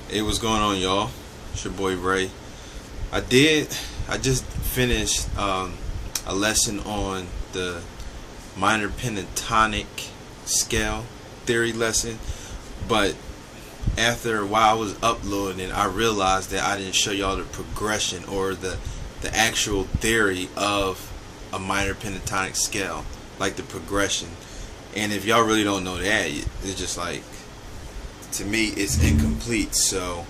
Hey, what's going on, y'all? It's your boy Ray. I just finished a lesson on the minor pentatonic scale theory lesson, but after a while I was uploading it, I realized that I didn't show y'all the progression or the actual theory of a minor pentatonic scale, like the progression. And if y'all really don't know that, it's just like, to me, it's incomplete. So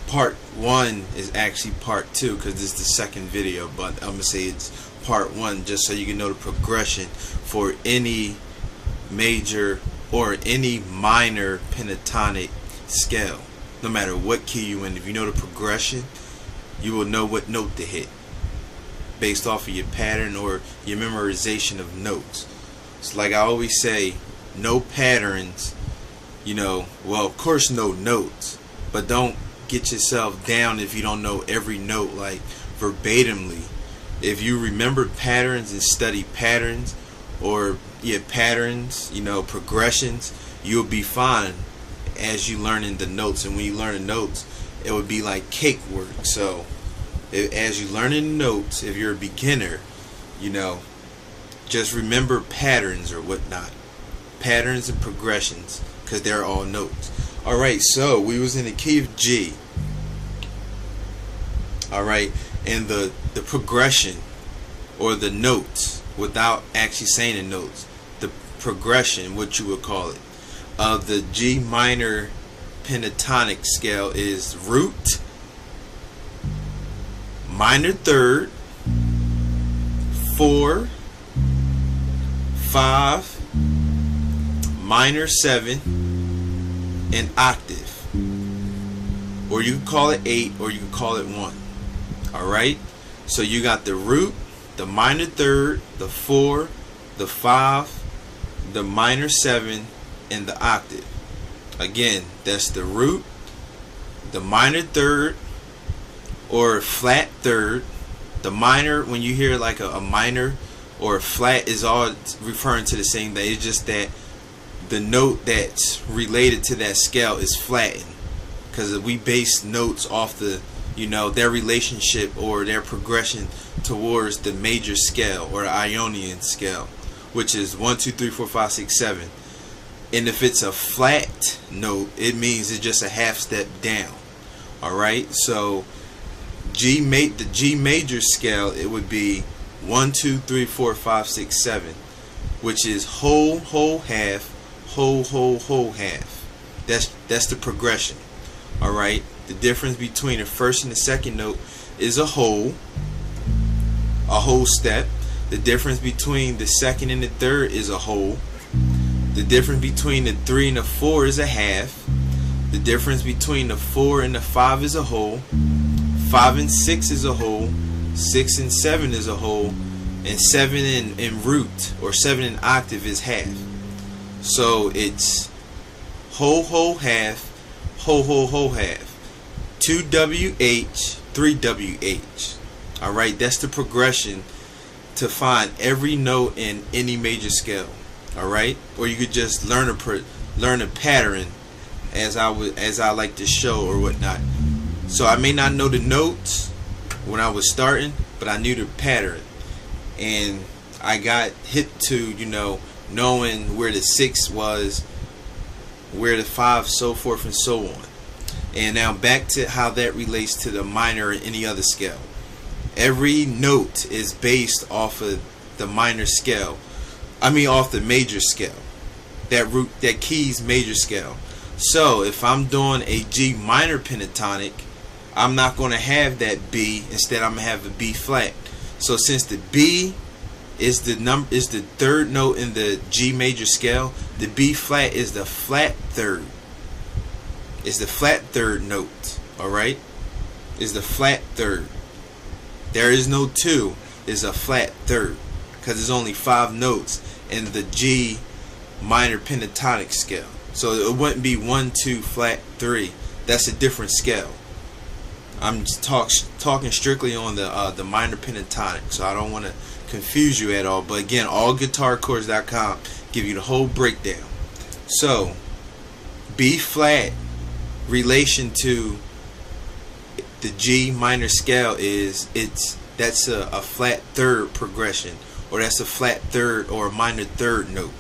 part one is actually part two, because this is the second video, but I'm gonna say it's part one just so you can know the progression for any major or any minor pentatonic scale. No matter what key you in, if you know the progression, you will know what note to hit based off of your pattern or your memorization of notes. It's like I always say, no patterns, well, of course no notes, but don't get yourself down if you don't know every note like verbatimly. If you remember patterns and study patterns, or patterns, progressions, you'll be fine as you learning the notes. And when you learn the notes, it would be like cake work. So as you learning notes, if you're a beginner, just remember patterns or whatnot, patterns and progressions, because they're all notes. Alright, so we was in the key of G. Alright, and the progression, or the notes, without actually saying the notes, the progression, what you would call it, of the G minor pentatonic scale is root, minor third, 4, 5, minor 7, and octave. Or you can call it 8, or you can call it 1. Alright? So you got the root, the minor third, the 4, the 5, the minor 7, and the octave. Again, that's the root, the minor third, or flat third. The minor, when you hear like a minor or a flat, is all referring to the same thing. It's just that the note that's related to that scale is flattened, because we base notes off the their relationship or their progression towards the major scale or the Ionian scale, which is 1, 2, 3, 4, 5, 6, 7. And if it's a flat note, it means it's just a half step down. Alright, so the G major scale, it would be 1, 2, 3, 4, 5, 6, 7, which is whole, whole, half, whole, whole, whole, half. That's the progression. Alright, the difference between the first and the second note is a whole step. The difference between the second and the third is a whole. The difference between the 3 and the 4 is a half. The difference between the 4 and the 5 is a whole. 5 and 6 is a whole. 6 and 7 is a whole. And 7 in root, or 7 in octave, is half. So it's whole, whole, half, whole, whole, whole, half. 2WH, 3WH. Alright, that's the progression to find every note in any major scale. Alright, or you could just learn a pattern, as I like to show or whatnot. So I may not know the notes when I was starting, but I knew the pattern, and I got hit to knowing where the 6 was, where the 5, so forth and so on. And now back to how that relates to the minor or any other scale. Every note is based off of the minor scale. Off the major scale. That key's major scale. So if I'm doing a G minor pentatonic, I'm not going to have that B. Instead, I'm going to have a B flat. So since the B is the third note in the G major scale, the B flat is the flat third. It's the flat third note. Alright? Is the flat third. There is no 2. It's a flat third, because there's only 5 notes in the G minor pentatonic scale. So it wouldn't be 1, 2, flat 3. That's a different scale. I'm talking strictly on the minor pentatonic, so I don't want to confuse you at all. But again, allguitarchords.com give you the whole breakdown. So B flat relation to the G minor scale is that's a flat third progression, or that's a flat third or a minor third note.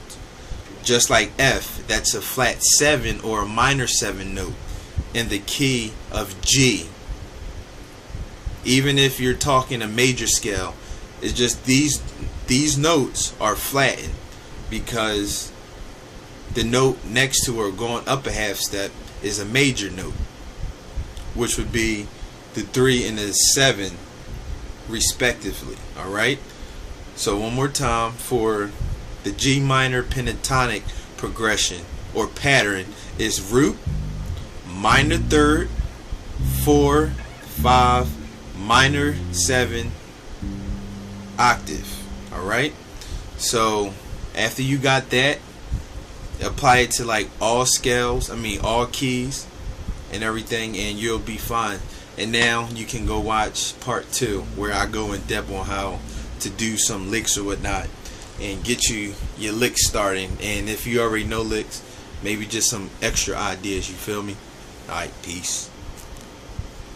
Just like F, that's a flat 7 or a minor 7 note in the key of G. Even if you're talking a major scale, it's just these notes are flattened because the note next to her going up a half step is a major note, which would be the 3 and the 7 respectively. Alright, so one more time for the G minor pentatonic progression or pattern is root, minor third, 4, 5, minor 7, octave. Alright, so after you got that, apply it to like all scales, all keys and everything, and you'll be fine. And now you can go watch part 2 where I go in depth on how to do some licks or whatnot and get you your licks starting. And if you already know licks, maybe just some extra ideas, you feel me? Alright, peace.